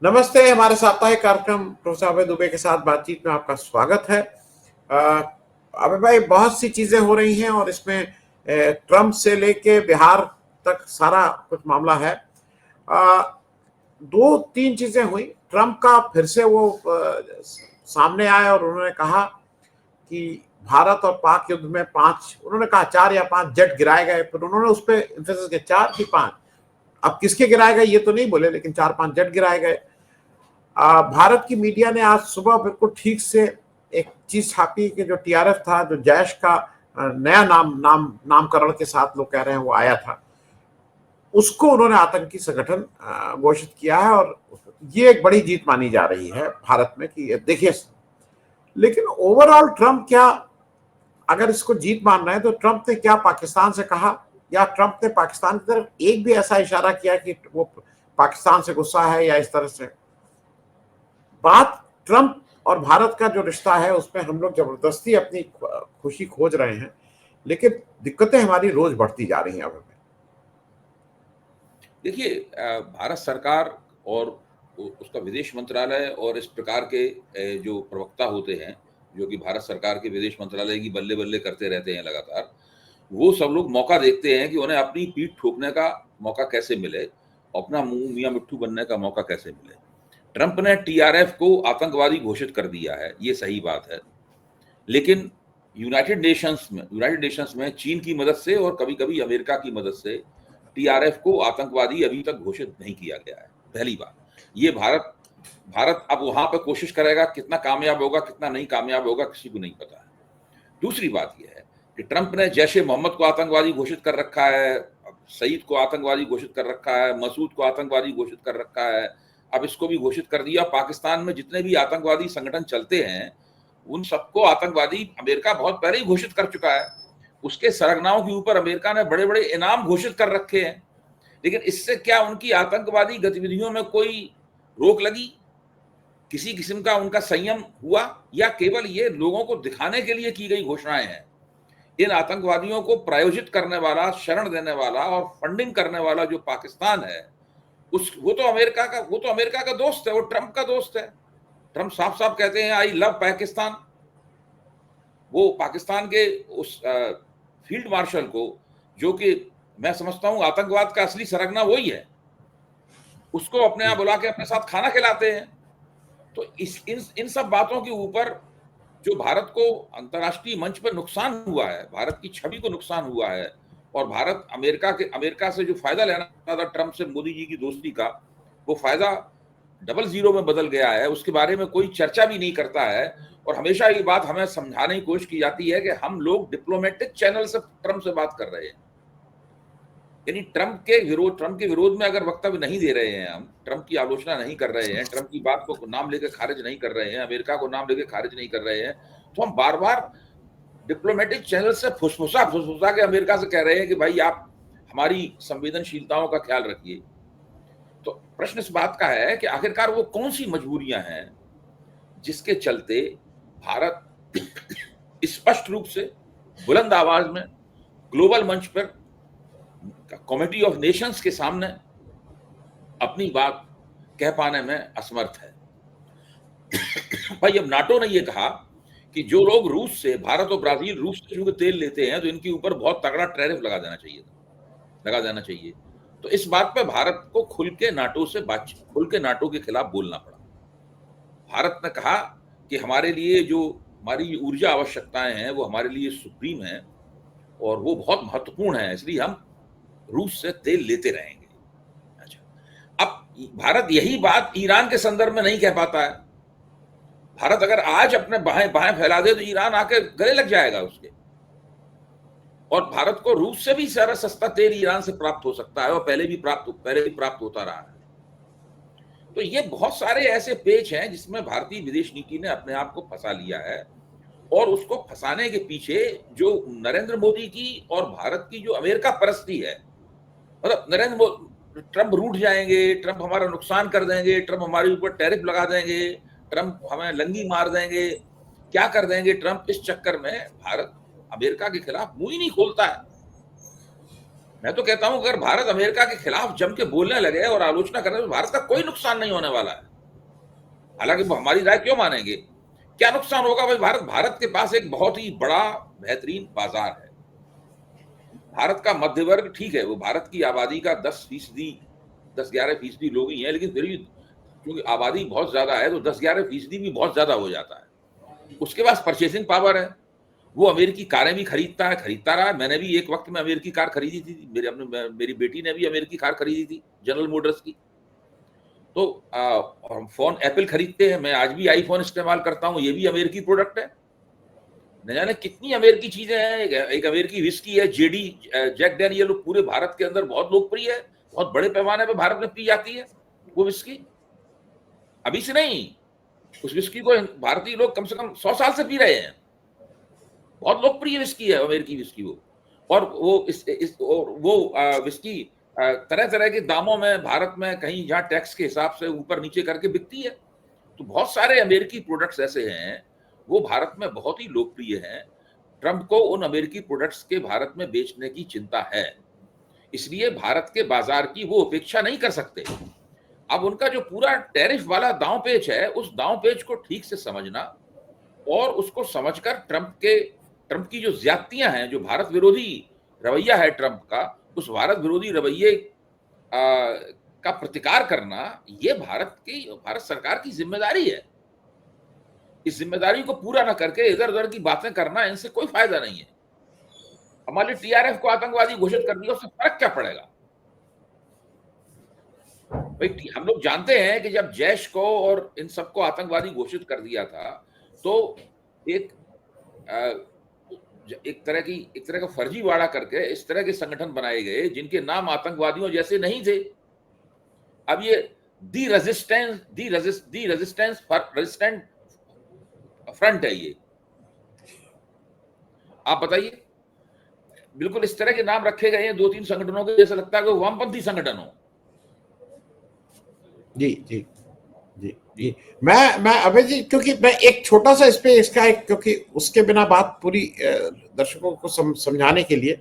नमस्ते। हमारे साप्ताहिक कार्यक्रम प्रोफेसर अभय दुबे के साथ बातचीत में आपका स्वागत है। अभय भाई, बहुत सी चीजें हो रही हैं और इसमें ट्रम्प से लेके बिहार तक सारा कुछ मामला है। अ, दो तीन चीजें हुई। ट्रम्प का फिर से वो सामने आए और उन्होंने कहा कि भारत और पाक युद्ध में पांच, उन्होंने कहा चार या पांच जेट गिराए गए, फिर उन्होंने उस पर एम्फेसिस किया चार की पांच। अब किसके गिराए गए ये तो नहीं बोले, लेकिन चार पांच जेट गिराए गए। भारत की मीडिया ने आज सुबह बिल्कुल ठीक से एक चीज छापी कि जो टीआरएफ था, जो जैश का नया नामकरण के साथ लोग कह रहे हैं वो आया था, उसको उन्होंने आतंकी संगठन घोषित किया है। और ये एक बड़ी जीत मानी जा रही है भारत में कि देखिए। लेकिन ओवरऑल ट्रम्प क्या, अगर इसको जीत मान रहे हैं तो ट्रम्प ने क्या पाकिस्तान से कहा, या ट्रम्प ने पाकिस्तान की तरफ एक भी ऐसा इशारा किया कि वो पाकिस्तान से गुस्सा है या इस तरह से बात। ट्रम्प और भारत का जो रिश्ता है उसमें हम लोग जबरदस्ती अपनी खुशी खोज रहे हैं, लेकिन दिक्कतें हमारी रोज बढ़ती जा रही हैं। अब देखिए, भारत सरकार और उसका विदेश मंत्रालय और इस प्रकार के जो प्रवक्ता होते हैं, जो कि भारत सरकार के विदेश मंत्रालय की बल्ले बल्ले करते रहते हैं लगातार, वो सब लोग मौका देखते हैं कि उन्हें अपनी पीठ ठोकने का मौका कैसे मिले, अपना मुंह मियाँ मिट्ठू बनने का मौका कैसे मिले। ट्रंप ने टीआरएफ को आतंकवादी घोषित कर दिया है, ये सही बात है, लेकिन यूनाइटेड नेशंस में चीन की मदद से और कभी कभी अमेरिका की मदद से टीआरएफ को आतंकवादी अभी तक घोषित नहीं किया गया है। पहली बात ये, भारत भारत अब वहां पर कोशिश करेगा, कितना कामयाब होगा कितना नहीं कामयाब होगा किसी को नहीं पता है। दूसरी बात यह है कि ट्रंप ने जैश ए मोहम्मद को आतंकवादी घोषित कर रखा है, सईद को आतंकवादी घोषित कर रखा है, मसूद को आतंकवादी घोषित कर रखा है, अब इसको भी घोषित कर दिया। पाकिस्तान में जितने भी आतंकवादी संगठन चलते हैं उन सबको आतंकवादी अमेरिका बहुत पहले ही घोषित कर चुका है। उसके सरगनाओं के ऊपर अमेरिका ने बड़े बड़े इनाम घोषित कर रखे हैं, लेकिन इससे क्या उनकी आतंकवादी गतिविधियों में कोई रोक लगी, किसी किस्म का उनका संयम हुआ, या केवल ये लोगों को दिखाने के लिए की गई घोषणाएं हैं? इन आतंकवादियों को प्रायोजित करने वाला, शरण देने वाला और फंडिंग करने वाला जो पाकिस्तान है, वो तो अमेरिका का दोस्त है, वो ट्रंप का दोस्त है। ट्रंप साफ साफ कहते हैं आई लव पाकिस्तान। वो पाकिस्तान के उस फील्ड मार्शल को, जो कि मैं समझता हूं आतंकवाद का असली सरगना वही है, उसको अपने यहाँ बुला के अपने साथ खाना खिलाते हैं। तो इन सब बातों के ऊपर जो भारत को अंतर्राष्ट्रीय मंच पर नुकसान हुआ है, भारत की छवि को नुकसान हुआ है, और भारत अमेरिका से जो फायदा लेना था ट्रंप से मोदी जी की दोस्ती का, वो फायदा डबल जीरो में बदल गया है, उसके बारे में कोई चर्चा भी नहीं करता है। और हमेशा ये बात हमें समझाने की कोशिश की जाती है कि हम लोग डिप्लोमेटिक चैनल से ट्रंप से बात कर रहे हैं, यानी ट्रंप के विरोध में अगर वक्तव्य नहीं दे रहे हैं, हम ट्रंप की आलोचना नहीं कर रहे हैं, ट्रंप की बात को नाम लेकर खारिज नहीं कर रहे हैं, अमेरिका को नाम लेकर खारिज नहीं कर रहे हैं, तो हम बार बार डिप्लोमेटिक चैनल से फुसफुसा फुसफुसा के अमेरिका से कह रहे हैं कि भाई आप हमारी संवेदनशीलताओं का ख्याल रखिए। तो प्रश्न इस बात का है कि आखिरकार वो कौन सी मजबूरियां हैं जिसके चलते भारत स्पष्ट रूप से बुलंद आवाज में ग्लोबल मंच पर कमिटी ऑफ नेशंस के सामने अपनी बात कह पाने में असमर्थ है। भाई, अब नाटो ने यह कहा कि जो लोग रूस से, भारत और ब्राजील रूस से चूंकि तेल लेते हैं तो इनके ऊपर बहुत तगड़ा टैरिफ लगा देना चाहिए। तो इस बात पे भारत को खुल के नाटो के खिलाफ बोलना पड़ा। भारत ने कहा कि हमारे लिए जो हमारी ऊर्जा आवश्यकताएं हैं वो हमारे लिए सुप्रीम है और वो बहुत महत्वपूर्ण है, इसलिए हम रूस से तेल लेते रहेंगे। अच्छा, अब भारत यही बात ईरान के संदर्भ में नहीं कह पाता है। भारत अगर आज अपने बाहें बाहें फैला दे तो ईरान आके गले लग जाएगा उसके, और भारत को रूस से भी सारा सस्ता तेल ईरान से प्राप्त हो सकता है, और पहले भी प्राप्त होता रहा है। तो ये बहुत सारे ऐसे पेच हैं जिसमें भारतीय विदेश नीति ने अपने आप को फंसा लिया है, और उसको फंसाने के पीछे जो नरेंद्र मोदी की और भारत की जो अमेरिका परस्ती है, मतलब ट्रंप रूठ जाएंगे, ट्रंप हमारा नुकसान कर देंगे, ट्रंप हमारे ऊपर टैरिफ लगा देंगे, ट्रंप हमें लंगी मार देंगे, क्या कर देंगे ट्रंप, इस चक्कर में भारत अमेरिका के खिलाफ मुंह ही नहीं खोलता है। मैं तो कहता हूं अगर भारत अमेरिका के खिलाफ जम के बोलने लगे और आलोचना करे तो भारत का कोई नुकसान नहीं होने वाला है। हालांकि वो हमारी राय क्यों मानेंगे? क्या नुकसान होगा भाई? भारत के पास एक बहुत ही बड़ा बेहतरीन बाजार है। भारत का मध्य वर्ग ठीक है, वो भारत की आबादी का 10% 10-11% लोग ही हैं, लेकिन फिर भी क्योंकि आबादी बहुत ज्यादा है तो 10-11% भी बहुत ज्यादा हो जाता है। उसके पास परचेसिंग पावर है, वो अमेरिकी कारें भी खरीदता रहा है। मैंने भी एक वक्त में अमेरिकी कार खरीदी थी, मेरी बेटी ने भी अमेरिकी कार खरीदी थी, जनरल मोटर्स की। तो हम फोन एप्पल खरीदते हैं, मैं आज भी आईफोन इस्तेमाल करता हूं, ये भी अमेरिकी प्रोडक्ट है। न जाने कितनी अमेरिकी चीजें हैं। एक अमेरिकी विस्की है जेडी, जैक डैनियल, पूरे भारत के अंदर बहुत लोकप्रिय है, बहुत बड़े पैमाने पर भारत में पी जाती है वो विस्की। अभी से नहीं, उस विस्की को भारतीय लोग कम से कम 100 साल से पी रहे हैं। बहुत लोकप्रिय विस्की है अमेरिकी विस्की वो। और वो विस्की तरह तरह के दामों में भारत में कहीं जहां टैक्स के हिसाब से ऊपर नीचे करके बिकती है। तो बहुत सारे अमेरिकी प्रोडक्ट्स ऐसे हैं वो भारत में बहुत ही लोकप्रिय हैं। ट्रंप को उन अमेरिकी प्रोडक्ट्स के भारत में बेचने की चिंता है, इसलिए भारत के बाजार की वो उपेक्षा नहीं कर सकते। अब उनका जो पूरा टैरिफ वाला दांव पेच है, उस दांव पेच को ठीक से समझना और उसको समझकर ट्रंप की जो ज्यादतियां हैं, जो भारत विरोधी रवैया है ट्रंप का, उस भारत विरोधी रवैये का प्रतिकार करना, ये भारत सरकार की जिम्मेदारी है। इस जिम्मेदारी को पूरा ना करके इधर उधर की बातें करना, इनसे कोई फायदा नहीं है। हमारे टीआरएफ को आतंकवादी घोषित कर दिया, उससे फर्क क्या पड़ेगा भाई? हम लोग जानते हैं कि जब जैश को और इन सबको आतंकवादी घोषित कर दिया था तो एक एक तरह का फर्जीवाड़ा करके इस तरह के संगठन बनाए गए जिनके नाम आतंकवादियों जैसे नहीं थे। अब ये दी रेजिस्टेंस रेजिस्टेंट फ्रंट है ये, आप बताइए। बिल्कुल इस तरह के नाम रखे गए हैं 2-3 संगठनों के, जैसा लगता है कि वामपंथी संगठन हो। जी जी जी जी। मैं अभय जी, क्योंकि मैं एक छोटा सा इस पे इसका एक, क्योंकि उसके बिना बात पूरी दर्शकों को समझाने के लिए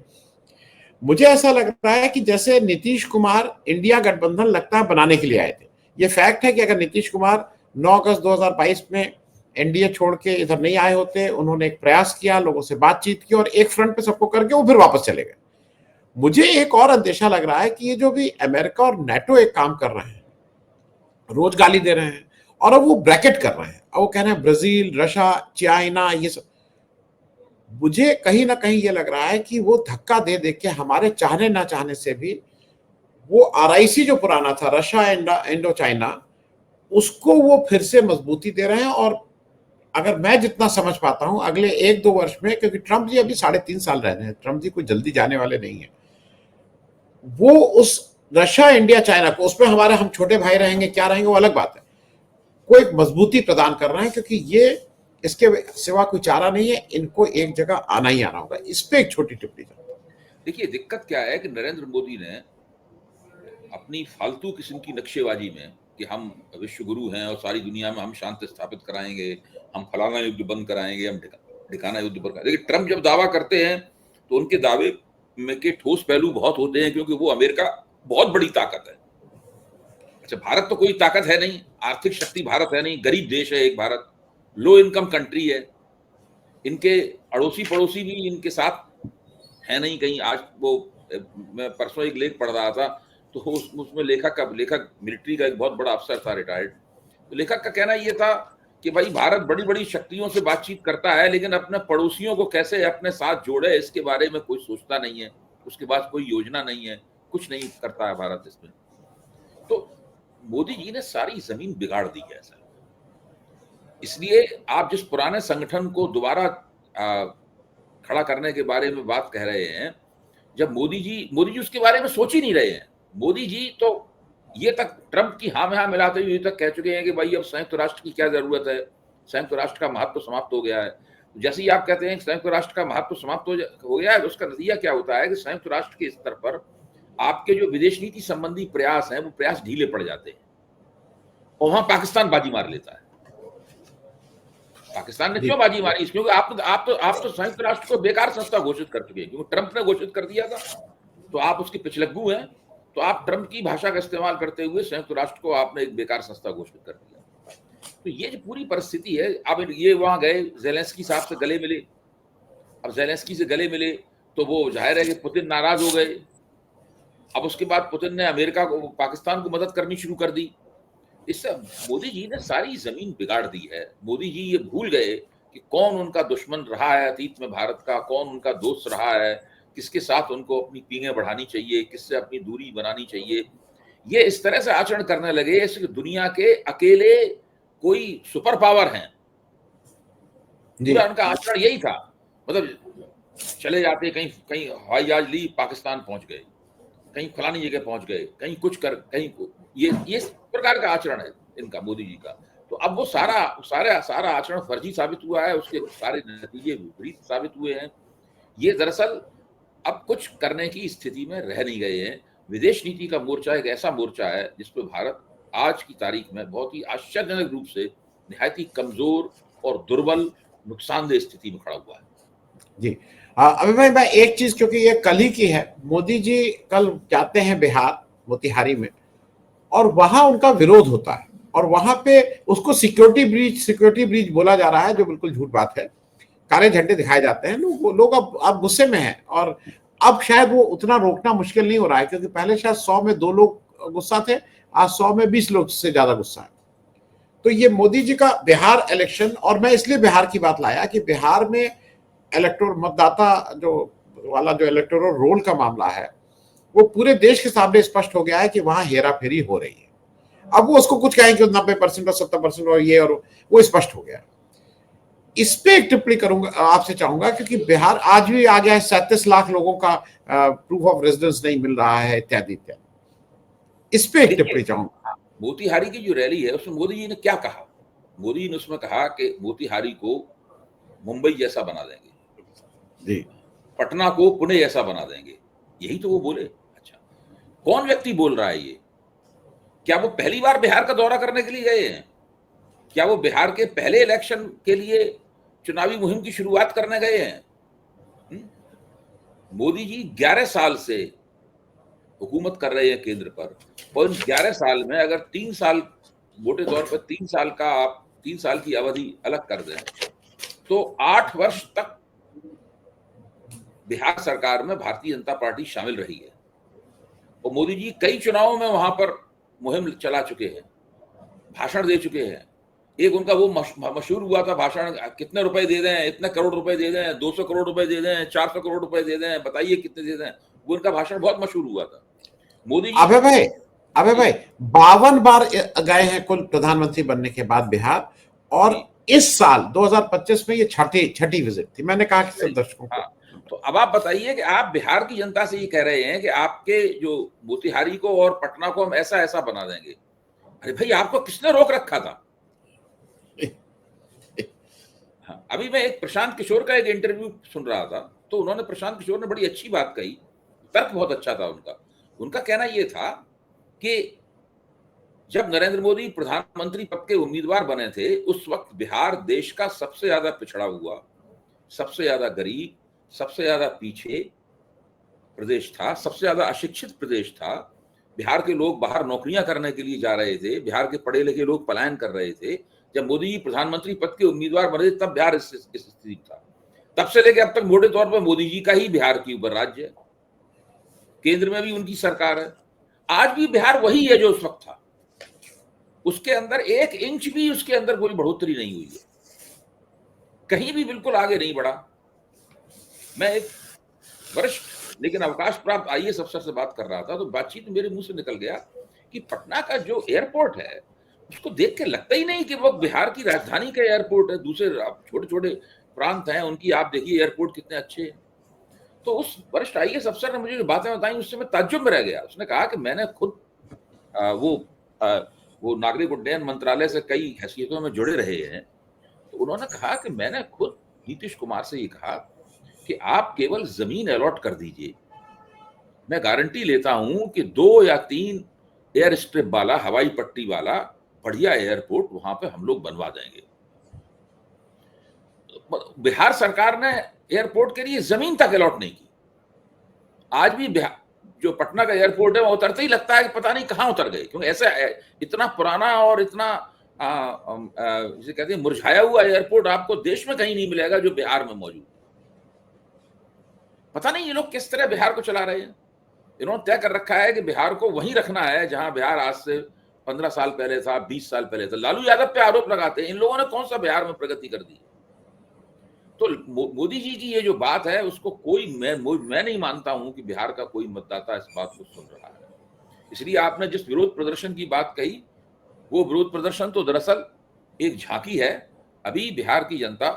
मुझे ऐसा लग रहा है कि जैसे नीतीश कुमार इंडिया गठबंधन लगता है बनाने के लिए आए थे। ये फैक्ट है कि अगर नीतीश कुमार 9 अगस्त 2022 में एनडीए छोड़ के इधर नहीं आए होते, उन्होंने एक प्रयास किया, लोगों से बातचीत की और एक फ्रंट पे सबको करके वो फिर वापस चले गए। मुझे एक और अंदेशा लग रहा है कि ये जो भी अमेरिका और नेटो एक काम कर रहे हैं, रोज गाली दे रहे हैं और अब वो ब्रैकेट कर रहे हैं, अब वो कह रहे हैं ब्राजील, रशिया, चाइना, ये सब। मुझे कहीं ना कहीं ये लग रहा है कि वो धक्का दे दे के हमारे चाहने ना चाहने से भी वो आरआईसी जो पुराना था, रशिया इंडो चाइना, उसको वो फिर से मजबूती दे रहे हैं। और अगर मैं जितना समझ पाता हूं अगले 1-2 वर्ष में, क्योंकि ट्रंप जी अभी 3.5 साल रह रहे हैं, ट्रंप जी कोई जल्दी जाने वाले नहीं है, वो उस रशिया इंडिया चाइना को, उसमें हमारे हम छोटे भाई रहेंगे क्या रहेंगे वो अलग बात है, को एक मजबूती प्रदान कर रहे हैं, क्योंकि ये इसके सिवा कोई चारा नहीं है, इनको एक जगह आना ही आना होगा। इस पे एक छोटी टिप्पणी करता हूं। देखिए दिक्कत क्या है कि नरेंद्र मोदी ने अपनी फालतू किस्म की नक्शेबाजी में कि हम विश्व गुरु हैं और सारी दुनिया में हम शांति स्थापित कराएंगे, हम फलाना युद्ध बंद कराएंगे, हम ठिकाना युद्ध बंद कराएंगे। लेकिन ट्रंप जब दावा करते हैं तो उनके दावे में के ठोस पहलू बहुत होते हैं, क्योंकि वो अमेरिका बहुत बड़ी ताकत है। अच्छा, भारत तो कोई ताकत है नहीं, आर्थिक शक्ति भारत है नहीं, गरीब देश है एक भारत, लो इनकम कंट्री है। इनके अड़ोसी पड़ोसी भी इनके साथ है नहीं कहीं। आज वो मैं परसों एक लेख पढ़ रहा था, तो उसमें लेखक मिलिट्री का एक बहुत बड़ा अफसर था, रिटायर्ड। तो लेखक का कहना ये था कि भाई भारत बड़ी बड़ी शक्तियों से बातचीत करता है, लेकिन अपने पड़ोसियों को कैसे अपने साथ जोड़े इसके बारे में कोई सोचता नहीं है, उसके पास कोई योजना नहीं है, कुछ नहीं करता है भारत इसमें। तो मोदी जी ने सारी जमीन बिगाड़ दी है सर। इसलिए आप जिस पुराने संगठन को दोबारा खड़ा करने के बारे में बात कह रहे हैं, जब मोदी जी उसके बारे में सोच ही नहीं रहे हैं। मोदी जी तो ये तक ट्रंप की हाँ में हाँ मिलाते हुए ये तक कह चुके हैं कि भाई अब संयुक्त राष्ट्र की क्या जरूरत है, संयुक्त राष्ट्र का महत्व समाप्त हो गया है। जैसे ही आप कहते हैं कि संयुक्त राष्ट्र का महत्व समाप्त हो गया है, तो उसका नतीजा क्या होता है कि संयुक्त राष्ट्र के स्तर पर आपके जो विदेश नीति संबंधी प्रयास हैं वो प्रयास ढीले पड़ जाते हैं और वहां पाकिस्तान बाजी मार लेता है। पाकिस्तान ने क्यों बाजी मारी? क्योंकि आप तो संयुक्त राष्ट्र को बेकार संस्था घोषित कर चुके हैं, क्योंकि ट्रंप ने घोषित कर दिया था, तो आप उसके पिछलग्गू हैं। तो आप ट्रंप की भाषा का इस्तेमाल करते हुए संयुक्त राष्ट्र को आपने एक बेकार संस्था घोषित कर दिया। तो ये जो पूरी परिस्थिति है, अब ये वहां गए, ज़ेलेंस्की साहब से गले मिले। अब ज़ेलेंस्की से गले मिले तो वो जाहिर है कि पुतिन नाराज हो गए। अब उसके बाद पुतिन ने अमेरिका को, पाकिस्तान को मदद करनी शुरू कर दी। इससे मोदी जी ने सारी जमीन बिगाड़ दी है। मोदी जी ये भूल गए कि कौन उनका दुश्मन रहा है अतीत में भारत का, कौन उनका दोस्त रहा है, किसके साथ उनको अपनी पींगे बढ़ानी चाहिए, किससे अपनी दूरी बनानी चाहिए। ये इस तरह से आचरण करने लगे जैसे दुनिया के अकेले कोई सुपर पावर हैं। पूरा उनका आचरण यही था। मतलब चले जाते, कहीं कहीं हवाई जहाज ली, पाकिस्तान पहुंच गए, कहीं फलानी जगह पहुंच गए, कहीं कुछ कर, कहीं ये इस प्रकार का आचरण है इनका, मोदी जी का। तो अब वो सारा आचरण फर्जी साबित हुआ है, उसके सारे नतीजे विपरीत साबित हुए हैं। ये दरअसल अब कुछ करने की स्थिति में रह नहीं गए हैं। विदेश नीति का मोर्चा एक ऐसा मोर्चा है जिसपे भारत आज की तारीख में बहुत ही आश्चर्यजनक रूप से निहायत ही कमजोर और दुर्बल, नुकसानदेह स्थिति में खड़ा हुआ है। जी अभी भाई, मैं एक चीज, क्योंकि ये कल ही की है, मोदी जी कल जाते हैं बिहार मोतिहारी में, और वहां उनका विरोध होता है, और वहां पे उसको सिक्योरिटी ब्रीच बोला जा रहा है, जो बिल्कुल झूठ बात है। काले झंडे दिखाए जाते हैं, लोग अब गुस्से में हैं, और अब शायद वो उतना रोकना मुश्किल नहीं हो रहा है, क्योंकि पहले शायद 100 में 2 लोग गुस्सा थे, आज 100 में 20 लोग से ज्यादा गुस्सा है। तो ये मोदी जी का बिहार इलेक्शन, और मैं इसलिए बिहार की बात लाया कि बिहार में मतदाता जो इलेक्टोरल रोल का मामला है, वो पूरे देश के सामने स्पष्ट हो गया है कि वहां हेरा फेरी हो रही है। अब वो उसको कुछ कहें कि 90% और 70% और ये, और वो स्पष्ट हो गया। इस पे एक टिप्पणी करूंगा, आपसे चाहूंगा, क्योंकि बिहार आज भी आ गया है, 37 लाख लोगों का प्रूफ ऑफ रेजिडेंस नहीं मिल रहा है, इत्यादि इत्यादि। इस पे एक टिप्पणी चाहूंगा। मोतिहारी की जो रैली है उसमें मोदी जी ने क्या कहा? मोदी जी ने उसमें कहा कि मोतिहारी को मुंबई जैसा बना देंगे जी, पटना को पुणे जैसा बना देंगे, यही तो वो बोले। अच्छा, कौन व्यक्ति बोल रहा है ये? क्या वो पहली बार बिहार का दौरा करने के लिए गए हैं? क्या वो बिहार के पहले इलेक्शन के लिए चुनावी मुहिम की शुरुआत करने गए हैं? मोदी जी 11 साल से हुकूमत कर रहे हैं केंद्र पर, और इन 11 साल में अगर 3 साल, मोटे तौर पर 3 साल का, आप 3 साल की अवधि अलग कर दें तो 8 वर्ष तक बिहार सरकार में भारतीय जनता पार्टी शामिल रही है, और मोदी जी कई चुनावों में वहां पर मुहिम चला चुके हैं, भाषण दे चुके हैं। एक उनका वो मशहूर हुआ था भाषण, कितने रुपए दे दें, इतने करोड़ रुपए दे दें, 200 करोड़ रुपए दे दें, 400 करोड़ रुपए दे दें, बताइए कितने दे दें। वो उनका भाषण बहुत मशहूर हुआ था। मोदी जी अबे भाई 52 बार गए हैं कुल प्रधानमंत्री बनने के बाद बिहार, और इस साल 2025 में ये छठी विजिट थी। मैंने कहा कि सब दर्शकों को, तो अब आप बताइए कि आप बिहार की जनता से ये कह रहे हैं कि आपके जो मोतिहारी को और पटना को हम ऐसा ऐसा बना देंगे। अरे भाई, आपको किसने रोक रखा था? हाँ, अभी मैं एक प्रशांत किशोर का एक इंटरव्यू सुन रहा था, तो उन्होंने, प्रशांत किशोर ने बड़ी अच्छी बात कही, तर्क बहुत अच्छा था उनका। उनका कहना यह था कि जब नरेंद्र मोदी प्रधानमंत्री पद के उम्मीदवार बने थे, उस वक्त बिहार देश का सबसे ज्यादा पिछड़ा हुआ, सबसे ज्यादा गरीब, सबसे ज्यादा पीछे प्रदेश था, सबसे ज्यादा अशिक्षित प्रदेश था। बिहार के लोग बाहर नौकरियां करने के लिए जा रहे थे, बिहार के पढ़े लिखे लोग पलायन कर रहे थे। जब मोदी जी प्रधानमंत्री पद के उम्मीदवार बने तब बिहार इस स्थिति था। तब से लेकर अब तक मोटे तौर पर मोदी जी का ही बिहार के ऊपर राज्य है, केंद्र में भी उनकी सरकार है। आज भी बिहार वही है जो उस वक्त था, उसके अंदर 1 इंच भी उसके अंदर कोई बढ़ोतरी नहीं हुई है, कहीं भी बिल्कुल आगे नहीं बढ़ा। मैं एक वरिष्ठ लेकिन अवकाश प्राप्त आईएएस अफसर से बात कर रहा था, तो बातचीत मेरे मुंह से निकल गया कि पटना का जो एयरपोर्ट है उसको देख के लगता ही नहीं कि वो बिहार की राजधानी का एयरपोर्ट है। दूसरे छोटे छोटे प्रांत हैं उनकी, आप देखिए एयरपोर्ट कितने अच्छे हैं। तो उस वरिष्ठ आईएएस अफसर ने मुझे जो बातें बताई उससे मैं ताज्जुब में रह गया। उसने कहा कि मैंने खुद वो नागरिक उड्डयन मंत्रालय से कई हैसियतों में जुड़े रहे हैं, तो उन्होंने कहा कि मैंने खुद नीतीश कुमार से ये कहा कि आप केवल जमीन अलॉट कर दीजिए, मैं गारंटी लेता हूं कि 2 या 3 एयर स्ट्रिप वाला, हवाई पट्टी वाला बढ़िया एयरपोर्ट वहां पे हम लोग बनवा देंगे। बिहार सरकार ने एयरपोर्ट के लिए जमीन तक अलॉट नहीं की। आज भी जो पटना का एयरपोर्ट है वो उतरते ही लगता है कि पता नहीं कहां उतर गए, क्योंकि ऐसा इतना पुराना और इतना जिसे कहते हैं मुरझाया हुआ एयरपोर्ट आपको देश में कहीं नहीं मिलेगा जो बिहार में मौजूद। पता नहीं ये लोग किस तरह बिहार को चला रहे हैं। इन्होंने तय कर रखा है कि बिहार को वहीं रखना है जहां बिहार आज से 15 साल पहले था, 20 साल पहले था। लालू यादव पे आरोप लगाते हैं, इन लोगों ने कौन सा बिहार में प्रगति कर दी? तो मोदी जी की ये जो बात है उसको मैं नहीं मानता हूं कि बिहार का कोई मतदाता इस बात को सुन रहा है। इसलिए आपने जिस विरोध प्रदर्शन की बात कही, वो विरोध प्रदर्शन तो दरअसल एक झांकी है। अभी बिहार की जनता,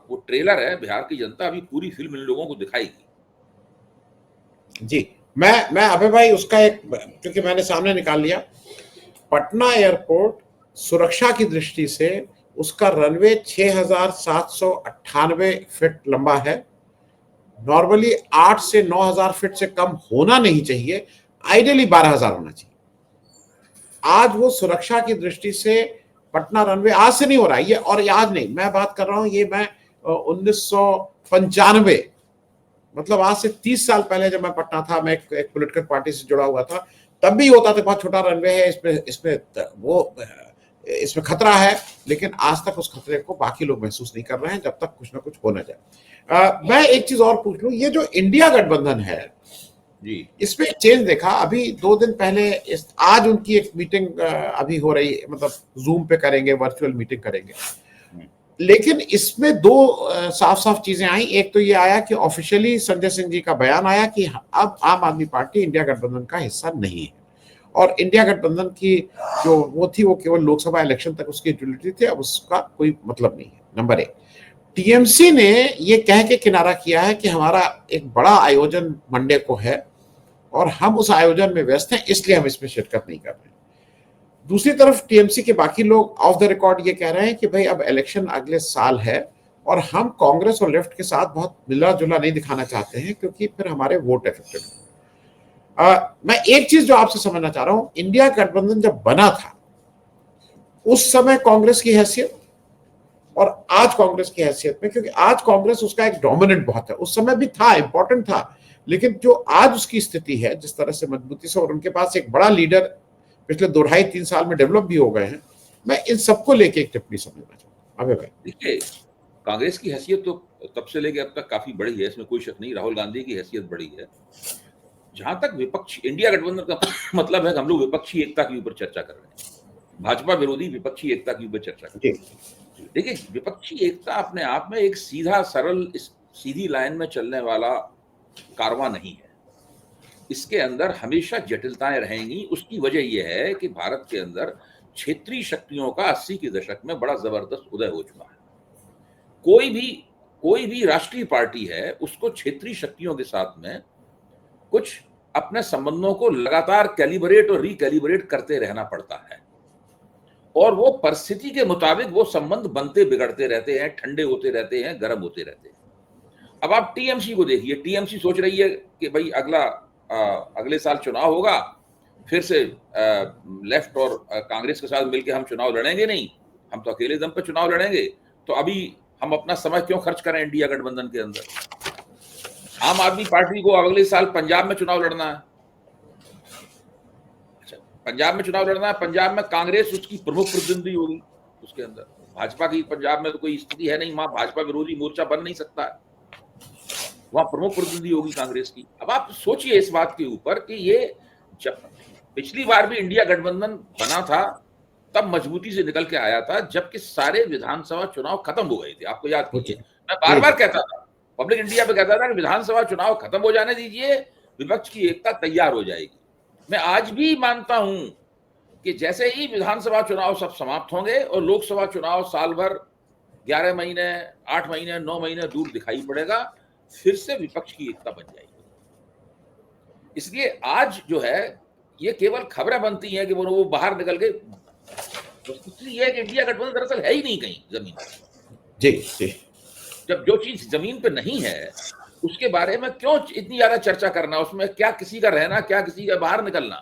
वो ट्रेलर है, बिहार की जनता अभी पूरी फिल्म इन लोगों को दिखाएगी। जी, मैं अभय भाई उसका एक, क्योंकि मैंने सामने निकाल लिया, पटना एयरपोर्ट सुरक्षा की दृष्टि से उसका रनवे 6,798 फीट लंबा है। नॉर्मली 8 से 9,000 फीट से कम होना नहीं चाहिए, आइडियली 12,000 होना चाहिए। आज वो सुरक्षा की दृष्टि से पटना रनवे आज से नहीं हो रहा है ये, और आज नहीं, मैं बात कर रहा हूं ये मैं 1995, मतलब आज से 30 साल पहले जब मैं पटना था, मैं एक पॉलिटिकल पार्टी से जुड़ा हुआ था, तब भी होता था बहुत छोटा रनवे है, इसमें खतरा है, लेकिन आज तक उस खतरे को बाकी लोग महसूस नहीं कर रहे हैं जब तक कुछ ना कुछ हो ना जाए। मैं एक चीज और पूछ लूं, ये जो इंडिया गठबंधन है जी, इसमें चेंज देखा अभी 2 दिन पहले, आज उनकी एक मीटिंग अभी हो रही, मतलब जूम पे करेंगे, वर्चुअल मीटिंग करेंगे, लेकिन इसमें 2 साफ साफ चीजें आई। एक तो ये आया कि ऑफिशियली संजय सिंह जी का बयान आया कि अब आम आदमी पार्टी इंडिया गठबंधन का हिस्सा नहीं है, और इंडिया गठबंधन की जो वो थी वो केवल लोकसभा इलेक्शन तक उसकी यूटिलिटी थी, अब उसका कोई मतलब नहीं है। नंबर 1, टीएमसी ने ये कह के किनारा किया है कि हमारा एक बड़ा आयोजन मंडे को है और हम उस आयोजन में व्यस्त हैं, इसलिए हम इसमें शिरकत नहीं कर रहे हैं। दूसरी तरफ टीएमसी के बाकी लोग ऑफ द रिकॉर्ड ये कह रहे हैं कि भाई अब इलेक्शन अगले साल है और हम कांग्रेस और लेफ्ट के साथ बहुत मिला जुला नहीं दिखाना चाहते हैं, क्योंकि फिर हमारे वोट इफेक्टेड होंगे। मैं एक चीज जो आपसे समझना चाह रहा हूं, इंडिया गठबंधन जब बना था उस समय कांग्रेस की हैसियत और आज कांग्रेस की हैसियत में, क्योंकि आज कांग्रेस उसका एक डोमिनेंट बहुत है, उस समय भी था, इंपॉर्टेंट था, लेकिन जो आज उसकी स्थिति है जिस तरह से मजबूती से, और उनके पास एक बड़ा लीडर पिछले 2-2.5-3 साल में डेवलप भी हो गए हैं, मैं इन सबको लेके एक टिप्पणी समझना चाहूंगा। अबे भाई देखिए, कांग्रेस की हैसियत तो तब से लेके अब तक काफी बड़ी है, इसमें कोई शक नहीं। राहुल गांधी की हैसियत बड़ी है। जहां तक विपक्ष इंडिया गठबंधन का मतलब है कि हम लोग विपक्षी एकता के ऊपर चर्चा कर रहे हैं, भाजपा विरोधी विपक्षी एकता के ऊपर चर्चा कर रहे हैं। देखिए, विपक्षी एकता अपने आप में एक सीधा सरल सीधी लाइन में चलने वाला कारवां नहीं है। इसके अंदर हमेशा जटिलताएं रहेंगी। उसकी वजह यह है कि भारत के अंदर क्षेत्रीय शक्तियों का 80 के दशक में बड़ा जबरदस्त उदय हो चुका है। कोई भी राष्ट्रीय पार्टी है, उसको क्षेत्रीय शक्तियों के साथ में कुछ अपने संबंधों को लगातार कैलिब्रेट और रिकैलिब्रेट करते रहना पड़ता है, और वो परिस्थिति के मुताबिक वो संबंध बनते बिगड़ते रहते हैं, ठंडे होते रहते हैं, गर्म होते रहते हैं। अब आप टीएमसी को देखिए, टीएमसी सोच रही है कि भाई अगले साल चुनाव होगा, फिर से लेफ्ट और कांग्रेस के साथ मिलकर हम चुनाव लड़ेंगे नहीं, हम तो अकेले दम पे चुनाव लड़ेंगे, तो अभी हम अपना समय क्यों खर्च करें इंडिया गठबंधन के अंदर। आम आदमी पार्टी को अगले साल पंजाब में चुनाव लड़ना है। अच्छा, पंजाब में चुनाव लड़ना है, पंजाब में कांग्रेस उसकी प्रमुख प्रतिनिधि होगी उसके अंदर। भाजपा की पंजाब में तो कोई स्थिति है नहीं, वहां भाजपा विरोधी मोर्चा बन नहीं सकता है, वहां प्रमुख प्रतिनिधि होगी कांग्रेस की। अब आप सोचिए इस बात के ऊपर कि ये जब पिछली बार भी इंडिया गठबंधन बना था तब मजबूती से निकल के आया था, जबकि सारे विधानसभा चुनाव खत्म हो गए थे। आपको याद कीजिए, मैं बार बार कहता था, पब्लिक इंडिया पे कहता था कि विधानसभा चुनाव खत्म हो जाने दीजिए, विपक्ष की एकता तैयार हो जाएगी। मैं आज भी मानता हूं कि जैसे ही विधानसभा चुनाव सब समाप्त होंगे और लोकसभा चुनाव साल भर 11 महीने 8 महीने 9 महीने दूर दिखाई पड़ेगा, फिर से विपक्ष की एकता बन जाएगी। इसलिए आज जो है ये केवल खबरें बनती हैं कि वो बाहर निकल गए, इसलिए है कि इंडिया गठबंधन दरअसल है ही नहीं कहीं जमीन पर। जी जी, जब जो चीज जमीन पे नहीं है उसके बारे में क्यों इतनी ज्यादा चर्चा करना, उसमें क्या किसी का रहना, क्या किसी का बाहर निकलना,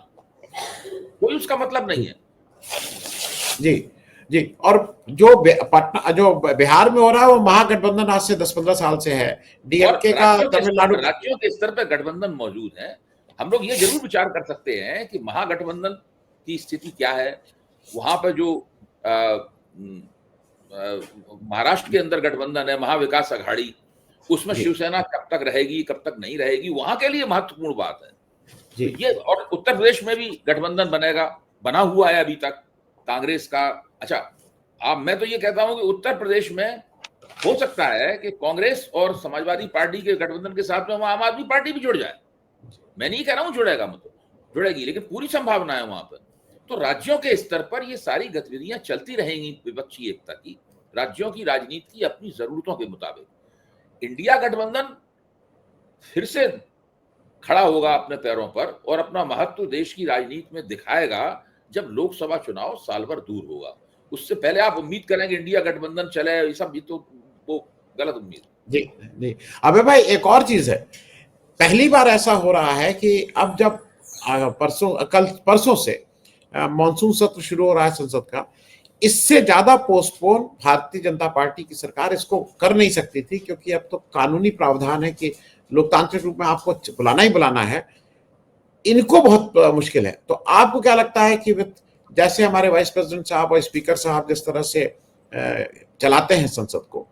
कोई उसका मतलब नहीं है। जी जी, और जो पटना जो बिहार में हो रहा है वो महागठबंधन आज से 10-15 साल से है, डीएमके का तमिलनाडु, राज्यों के स्तर पर गठबंधन मौजूद है। हम लोग ये जरूर विचार कर सकते हैं कि महागठबंधन की स्थिति क्या है, वहां पर जो महाराष्ट्र के अंदर गठबंधन है, महाविकास अघाड़ी, उसमें जी शिवसेना कब तक रहेगी, कब तक नहीं रहेगी, वहां के लिए महत्वपूर्ण बात है। जी तो ये, और उत्तर प्रदेश में भी गठबंधन बनेगा, बना हुआ है अभी तक कांग्रेस का। अच्छा, अब मैं तो ये कहता हूं कि उत्तर प्रदेश में हो सकता है कि कांग्रेस और समाजवादी पार्टी के गठबंधन के साथ में वहां आम आदमी पार्टी भी जुड़ जाए। मैं नहीं कह रहा हूं जुड़ेगा, मतलब जुड़ेगी, लेकिन पूरी संभावना है वहां पर। तो राज्यों के स्तर पर ये सारी गतिविधियां चलती रहेंगी विपक्षी एकता की, राज्यों की राजनीति की अपनी जरूरतों के मुताबिक। इंडिया गठबंधन फिर से खड़ा होगा अपने पैरों पर और अपना महत्व देश की राजनीति में दिखाएगा जब लोकसभा चुनाव साल भर दूर होगा। उससे पहले आप उम्मीद करें कि इंडिया गठबंधन चले, ये सब ये तो वो गलत उम्मीद। जी जी। अबे भाई एक और चीज है, पहली बार ऐसा हो रहा है कि अब जब परसों से मानसून सत्र शुरू हो रहा है संसद का, इससे ज्यादा पोस्टपोन भारतीय जनता पार्टी की सरकार इसको कर नहीं सकती थी, क्योंकि अब तो कानूनी प्रावधान है कि लोकतांत्रिक रूप में आपको बुलाना ही बुलाना है। इनको बहुत मुश्किल है। तो आपको क्या लगता है कि जैसे हमारे वाइस प्रेसिडेंट साहब और स्पीकर साहब जिस तरह से चलाते हैं संसद को,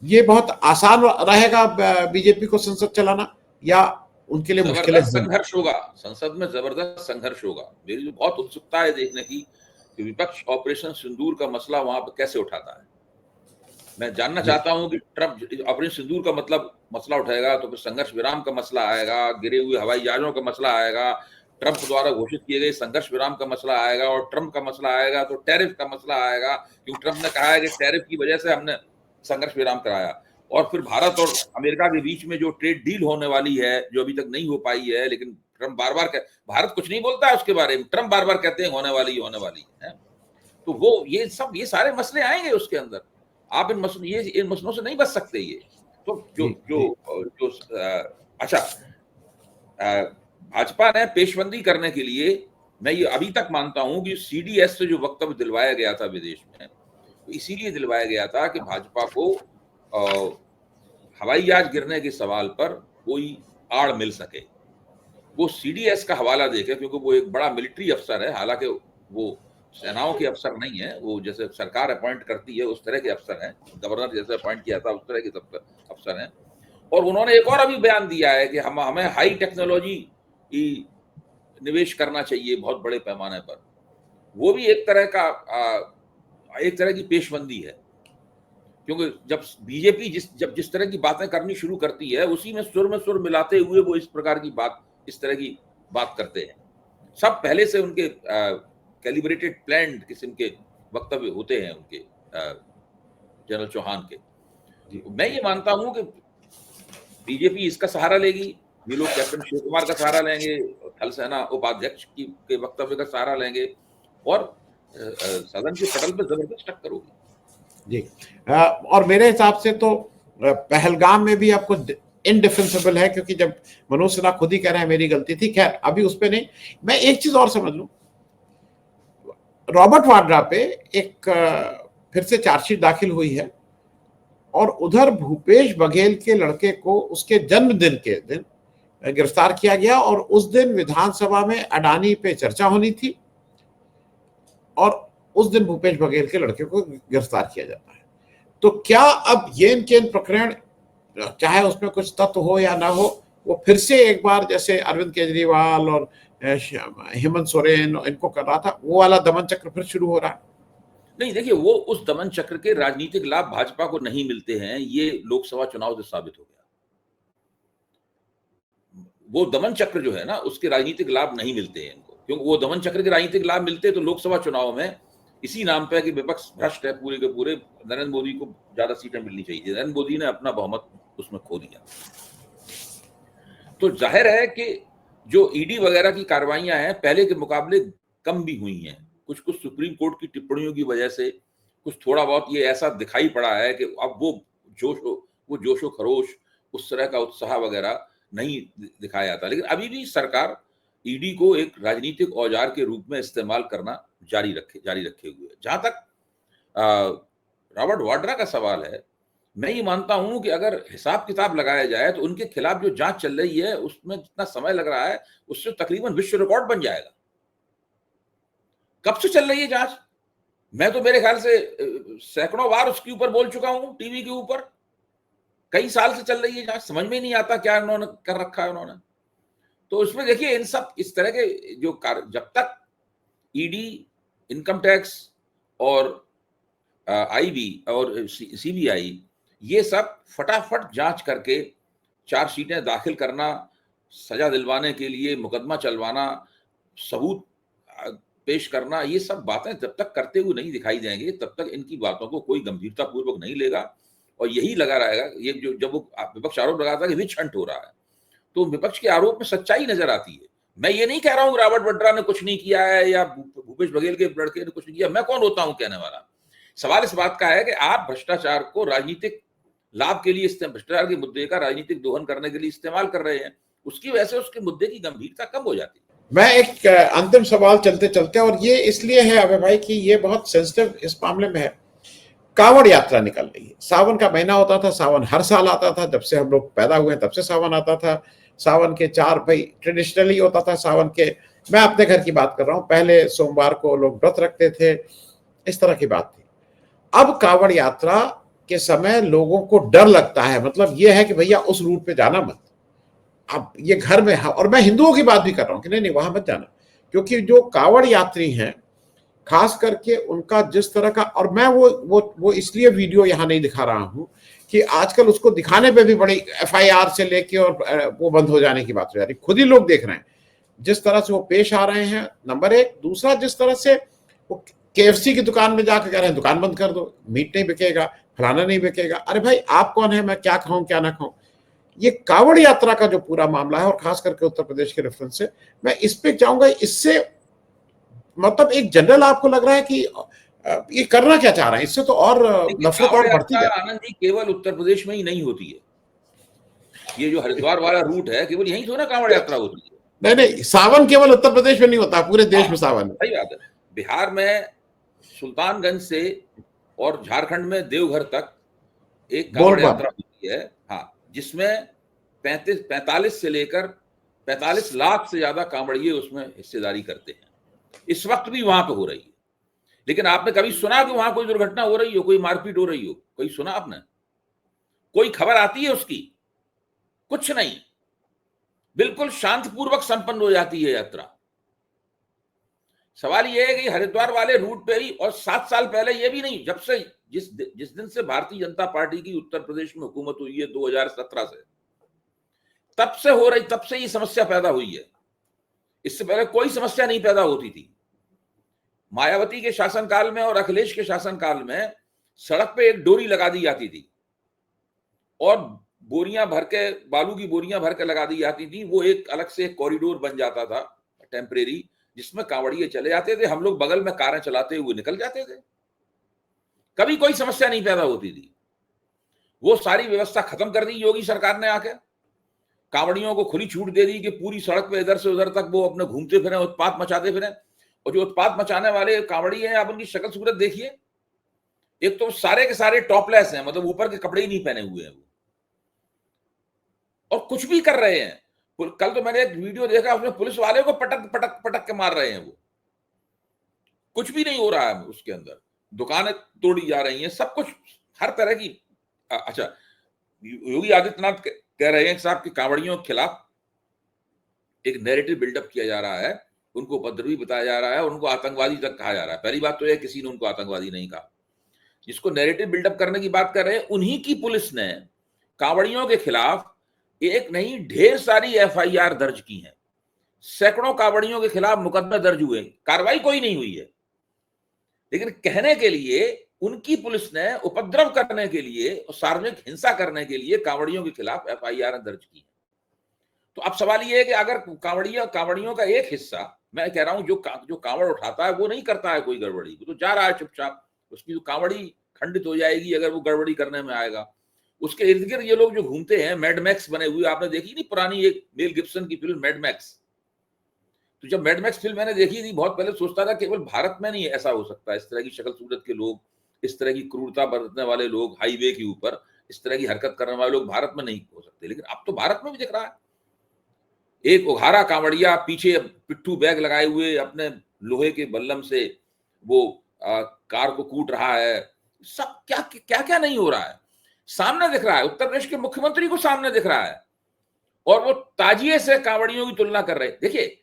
ये बहुत आसान रहेगा बीजेपी को संसद चलाना, या उनके लिए मुश्किलें जबरदस्त संघर्ष होगा संसद में, जबरदस्त संघर्ष होगा। मेरी तो बहुत उत्सुकता है देखने की कि विपक्ष ऑपरेशन सिंदूर का मसला वहां पर कैसे उठाता है। मैं जानना चाहता हूं कि ट्रंप ऑपरेशन सिंदूर का मतलब मसला उठाएगा तो फिर संघर्ष विराम का मसला आएगा, गिरे हुए हवाई जहाजों का मसला आएगा, ट्रंप द्वारा घोषित किए गए संघर्ष विराम का मसला आएगा, और ट्रंप का मसला आएगा तो टैरिफ का मसला आएगा, क्योंकि ट्रंप ने कहा है कि टैरिफ की वजह से हमने संघर्ष विराम कराया। और फिर भारत और अमेरिका के बीच में जो ट्रेड डील होने वाली है, जो अभी तक नहीं हो पाई है, लेकिन ट्रंप बार बार भारत कुछ नहीं बोलता है उसके बारे में, ट्रंप बार बार कहते हैं होने वाली है। तो वो ये सारे मसले आएंगे उसके अंदर। आप इन मसलों से नहीं बच सकते। ये तो जो अच्छा, भाजपा ने पेशबंदी करने के लिए, मैं ये अभी तक मानता हूं कि सीडीएस से जो वक्तव्य दिलवाया गया था विदेश में, तो इसीलिए दिलवाया गया था कि भाजपा को हवाई जहाज गिरने के सवाल पर कोई आड़ मिल सके। वो सीडीएस का हवाला देखे, क्योंकि वो एक बड़ा मिलिट्री अफसर है, हालांकि वो सेनाओं के अफसर नहीं है, वो जैसे सरकार अपॉइंट करती है उस तरह के अफसर हैं, गवर्नर जैसे अपॉइंट किया था उस तरह के अफसर हैं। और उन्होंने एक और अभी बयान दिया है कि हमें हाई टेक्नोलॉजी निवेश करना चाहिए बहुत बड़े पैमाने पर। वो भी एक तरह की पेशबंदी है, क्योंकि जब बीजेपी जिस तरह की बातें करनी शुरू करती है, उसी में सुर मिलाते हुए वो इस तरह की बात करते हैं। सब पहले से उनके कैलिब्रेटेड प्लान्ड किस्म के वक्तव्य होते हैं उनके, जनरल चौहान के। मैं ये मानता हूं कि बीजेपी इसका सहारा लेगी, ये लोग कैप्टन शिव कुमार का सहारा लेंगे, थल सेना उपाध्यक्ष के वक्तव्य का सहारा लेंगे, और सदन के पटल पर जबरदस्त टक्कर होगी। जी, और मेरे हिसाब से तो पहलगाम में भी आपको इनडिफेंसिबल है, क्योंकि जब मनोज सिन्हा खुद ही कह रहे हैं मेरी गलती थी। खैर अभी उस पर नहीं। मैं एक चीज और समझ लूं, रॉबर्ट वाड्रा पे एक फिर से चार्जशीट दाखिल हुई है, और उधर भूपेश बघेल के लड़के को उसके जन्मदिन के दिन गिरफ्तार किया गया, और उस दिन विधानसभा में अडानी पे चर्चा होनी थी, और उस दिन भूपेश बघेल के लड़के को गिरफ्तार किया जाता है। तो क्या अब ये इनके प्रकरण, चाहे उसमें कुछ तथ्य हो या ना हो, वो फिर से एक बार जैसे अरविंद केजरीवाल और हेमंत सोरेन इनको कर रहा था, वो वाला दमन चक्र फिर शुरू हो रहा है? नहीं, देखिए, वो उस दमन चक्र के राजनीतिक लाभ भाजपा को नहीं मिलते हैं, ये लोकसभा चुनाव से साबित हो गया। वो दमन चक्र जो है ना, उसके राजनीतिक लाभ नहीं मिलते हैं इनको, क्योंकि वो दमन चक्र के राजनीतिक लाभ मिलते तो लोकसभा चुनाव में इसी नाम पे कि विपक्ष भ्रष्ट है पूरे के पूरे, नरेंद्र मोदी को ज्यादा सीटें मिलनी चाहिए। नरेंद्र मोदी ने अपना बहुमत उसमें खो दिया। तो जाहिर है कि जो ईडी वगैरह की कार्रवाइयां हैं पहले के मुकाबले कम भी हुई हैं, कुछ सुप्रीम कोर्ट की टिप्पणियों की वजह से कुछ थोड़ा बहुत ये ऐसा दिखाई पड़ा है कि अब वो जोशो खरोश, उस तरह का उत्साह वगैरह नहीं दिखाया जाता। लेकिन अभी भी सरकार ईडी को एक राजनीतिक औजार के रूप में इस्तेमाल करना जारी रखे हुए। जहां तक रॉबर्ट वाड्रा का सवाल है, मैं ये मानता हूं कि अगर हिसाब किताब लगाया जाए तो उनके खिलाफ जो जांच चल रही है उसमें जितना समय लग रहा है उससे तकरीबन विश्व रिकॉर्ड बन जाएगा। कब से चल रही है जांच? मैं तो मेरे ख्याल से सैकड़ों बार उसके ऊपर बोल चुका हूं टीवी के ऊपर, कई साल से चल रही है जांच, समझ में ही नहीं आता क्या उन्होंने कर रखा है उन्होंने। तो उसमें देखिए इन सब इस तरह के जो कार्य, जब तक ईडी, इनकम टैक्स और आईबी और सीबीआई ये सब फटाफट जांच करके चार्जशीटें दाखिल करना, सजा दिलवाने के लिए मुकदमा चलवाना, सबूत पेश करना, ये सब बातें जब तक करते हुए नहीं दिखाई देंगे तब तक इनकी बातों को कोई गंभीरता पूर्वक नहीं लेगा और यही लगा रहेगा। ये जो जब वो विपक्ष आरोप लगाता है कि विच हंट हो रहा है, तो विपक्ष के आरोप में सच्चाई नजर आती है। मैं ये नहीं कह रहा हूं रॉबर्ट वड्रा ने कुछ नहीं किया है या भूपेश बघेल के लड़के ने कुछ नहीं किया, मैं कौन होता हूं कहने वाला। सवाल इस बात का है कि आप भ्रष्टाचार को राजनीतिक लाभ के लिए, भ्रष्टाचार के मुद्दे का राजनीतिक दोहन करने के लिए इस्तेमाल कर रहे हैं, उसकी वजह से उसके मुद्दे की गंभीरता कम हो जाती है। मैं एक अंतिम सवाल चलते चलते, और ये इसलिए है अभय भाई कि ये बहुत सेंसिटिव इस मामले में है। कांवड़ यात्रा निकल रही है, सावन का महीना होता था, सावन हर साल आता था, जब से हम लोग पैदा हुए तब से सावन आता था। सावन के 4 भाई ट्रेडिशनली होता था सावन के, मैं अपने घर की बात कर रहा हूं, पहले सोमवार को लोग व्रत रखते थे, इस तरह की बात थी। अब कांवड़ यात्रा के समय लोगों को डर लगता है, मतलब ये है कि भैया उस रूट पे जाना मत। अब ये घर में, और मैं हिंदुओं की बात भी कर रहा हूं कि नहीं नहीं वहां मत जाना, क्योंकि जो कांवड़ यात्री हैं खास करके उनका जिस तरह का, और मैं वो इसलिए वीडियो यहां नहीं दिखा रहा हूं कि आजकल उसको दिखाने पे भी बड़ी एफआईआर से लेके और वो बंद हो जाने की बात हो जा रही, खुद ही लोग देख रहे हैं जिस तरह से वो पेश आ रहे हैं, नंबर एक। दूसरा, जिस तरह से वो केएफसी की दुकान में जाकर कह रहे हैं दुकान बंद कर दो, मीट नहीं बिकेगा, फलाना नहीं बिकेगा। अरे भाई आप कौन है, मैं क्या खाऊं क्या ना खाऊं। ये कांवड़ यात्रा का जो पूरा मामला है, और खास करके उत्तर प्रदेश के रेफरेंस से मैं इस पे चाहूंगा, इससे मतलब एक जनरल आपको लग रहा है कि ये करना क्या चाह रहे हैं, इससे तो और नफरत और बढ़ती जाती है। आनंद जी केवल उत्तर प्रदेश में ही नहीं होती है, ये जो हरिद्वार वाला रूट है केवल यहीं थोड़ा कांवड़ यात्रा होती है। नहीं नहीं, सावन केवल उत्तर प्रदेश में नहीं होता, पूरे देश में सावन। सही बात है। बिहार में सुल्तानगंज से और झारखंड में देवघर तक एक कांवड़ यात्रा होती है, हाँ, जिसमें 45 से लेकर 45 लाख से ज्यादा कांवड़िए उसमें हिस्सेदारी करते हैं। इस वक्त भी वहां पे हो रही है, लेकिन आपने कभी सुना कि वहां कोई दुर्घटना हो रही हो, कोई मारपीट हो रही हो, कोई सुना आपने? कोई खबर आती है उसकी? कुछ नहीं, बिल्कुल शांतिपूर्वक संपन्न हो जाती है यात्रा। सवाल यह है कि हरिद्वार वाले रूट पे ही, और 7 साल पहले ये भी नहीं, जब से जिस दिन से भारतीय जनता पार्टी की उत्तर प्रदेश में हुकूमत हुई है 2017 से, तब से हो रही, तब से ये समस्या पैदा हुई है। इससे पहले कोई समस्या नहीं पैदा होती थी। मायावती के शासनकाल में और अखिलेश के शासनकाल में सड़क पे एक डोरी लगा दी जाती थी और बोरियां भर के, बालू की बोरियां भर के लगा दी जाती थी। वो एक अलग से एक कॉरिडोर बन जाता था टेम्परेरी, जिसमें कांवड़िए चले जाते थे, हम लोग बगल में कारें चलाते हुए निकल जाते थे, कभी कोई समस्या नहीं पैदा होती थी। वो सारी व्यवस्था खत्म कर दी योगी सरकार ने आके, कांवड़ियों को खुली छूट दे दी कि पूरी सड़क पे इधर से उधर तक वो अपने घूमते फिरें, उत्पात मचाते फिरें। और जो उत्पात मचाने वाले कांवड़ी हैं, आप उनकी शक्ल सूरत देखिए, एक तो सारे के सारे टॉपलेस हैं, मतलब ऊपर के कपड़े ही नहीं पहने हुए हैं वो, और कुछ भी कर रहे हैं। कल तो मैंने एक वीडियो देखा, उसमें पुलिस वाले को पटक पटक पटक के मार रहे हैं, वो कुछ भी नहीं हो रहा है उसके अंदर, दुकानें तोड़ी जा रही हैं, सब कुछ, हर तरह की। अच्छा, योगी आदित्यनाथ कह रहे हैं साहब कि कांवड़ियों के खिलाफ एक नैरेटिव बिल्डअप किया जा रहा है, उनको उपद्रवी बताया जा रहा है, उनको आतंकवादी तक कहा जा रहा है। पहली बात तो यह, किसी ने उनको आतंकवादी नहीं कहा। जिसको नैरेटिव बिल्डअप करने की बात कर रहे हैं, उन्हीं की पुलिस ने कांवड़ियों के खिलाफ एक नहीं ढेर सारी एफआईआर दर्ज की हैं। सैकड़ों कांवड़ियों के खिलाफ मुकदमे दर्ज हुए, कार्रवाई कोई नहीं हुई है, लेकिन कहने के लिए उनकी पुलिस ने उपद्रव करने के लिए और सार्वजनिक हिंसा करने के लिए कांवड़ियों के खिलाफ एफआईआर दर्ज की। तो अब सवाल ये है कि अगर कांवड़ियों का एक हिस्सा, मैं कह रहा हूं जो कांवड़ उठाता है वो नहीं करता है कोई गड़बड़ी, वो तो जा रहा है चुपचाप, उसकी तो कांवड़ी खंडित हो जाएगी अगर वो गड़बड़ी करने में आएगा। उसके इर्द गिर्द ये लोग जो घूमते हैं, मैडमैक्स बने हुए, आपने देखी नहीं पुरानी एक मेल गिब्सन की फिल्म मैडमैक्स? तो जब मैडमैक्स फिल्म मैंने देखी थी बहुत पहले, सोचता था केवल भारत में नहीं ऐसा हो सकता, इस तरह की शक्ल सूरत के लोग, इस तरह की क्रूरता बरतने वाले लोग, हाईवे के ऊपर इस तरह की हरकत करने वाले लोग भारत में नहीं हो सकते, लेकिन अब तो भारत में भी दिख रहा है। एक उघारा कांवड़िया पीछे पिट्ठू बैग लगाए हुए अपने लोहे के बल्लम से वो कार को कूट रहा है, सब क्या क्या क्या नहीं हो रहा है, सामने दिख रहा है। उत्तर प्रदेश के मुख्यमंत्री को सामने दिख रहा है और वो ताजिए से कांवड़ियों की तुलना कर रहे। देखिए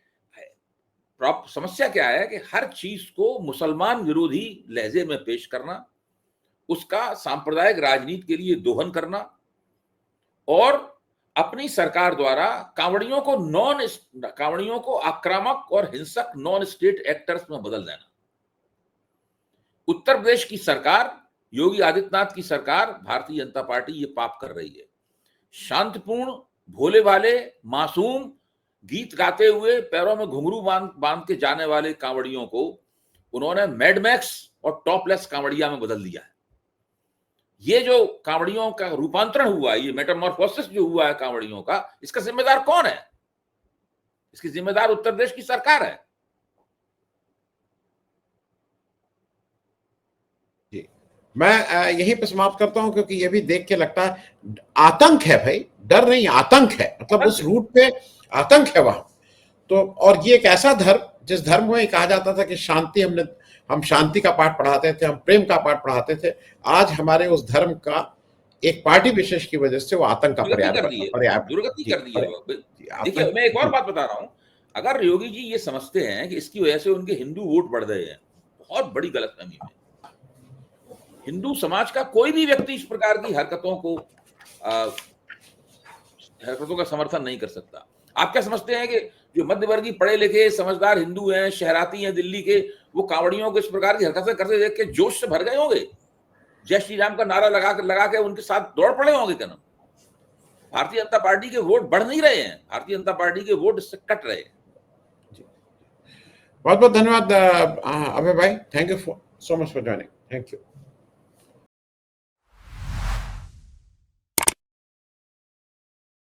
समस्या क्या है कि हर चीज को मुसलमान विरोधी लहजे में पेश करना, उसका सांप्रदायिक राजनीति के लिए दोहन करना और अपनी सरकार द्वारा कांवड़ियों को आक्रामक और हिंसक नॉन स्टेट एक्टर्स में बदल देना। उत्तर प्रदेश की सरकार, योगी आदित्यनाथ की सरकार, भारतीय जनता पार्टी ये पाप कर रही है। शांतिपूर्ण, भोले भाले, मासूम, गीत गाते हुए पैरों में घुंघरू बांध के जाने वाले कांवड़ियों को उन्होंने मैडमैक्स और टॉपलेस कांवड़िया में बदल दिया है। ये जो कांवड़ियों का रूपांतरण हुआ है, ये मेटामॉर्फोसिस जो हुआ है कांवड़ियों का, इसका जिम्मेदार कौन है? इसकी जिम्मेदार उत्तर प्रदेश की सरकार है। जी, मैं यहीं पे समाप्त करता हूं, क्योंकि ये भी देख के लगता है आतंक है भाई, डर नहीं, आतंक है। मतलब उस रूट पे आतंक है वहां। तो और ये एक ऐसा धर्म, जिस धर्म में कहा जाता था कि हम शांति का पाठ पढ़ाते थे, हम प्रेम का पाठ पढ़ाते थे, आज हमारे उस धर्म का एक पार्टी विशेष की वजह से वो आतंक का दुर्गति कर दी है। देखिए मैं एक और बात बता रहा हूं, अगर योगी जी ये समझते हैं कि इसकी वजह से उनके हिंदू वोट बढ़ गए हैं, बहुत बड़ी गलतफहमी है। हिंदू समाज का कोई भी व्यक्ति इस प्रकार की हरकतों का समर्थन नहीं कर सकता। आप क्या समझते हैं कि जो मध्यवर्गीय पढ़े लिखे समझदार हिंदू हैं, शहराती हैं दिल्ली के, वो कांवड़ियों को इस प्रकार की हरकतें करते देख के जोश से भर गए होंगे, जय श्री राम का नारा लगा के उनके साथ दौड़ पड़े होंगे? क्या भारतीय जनता पार्टी के वोट बढ़ नहीं रहे हैं, भारतीय जनता पार्टी के वोट इससे कट रहे हैं। बहुत बहुत धन्यवाद अभय भाई, thank you so much for joining, thank you.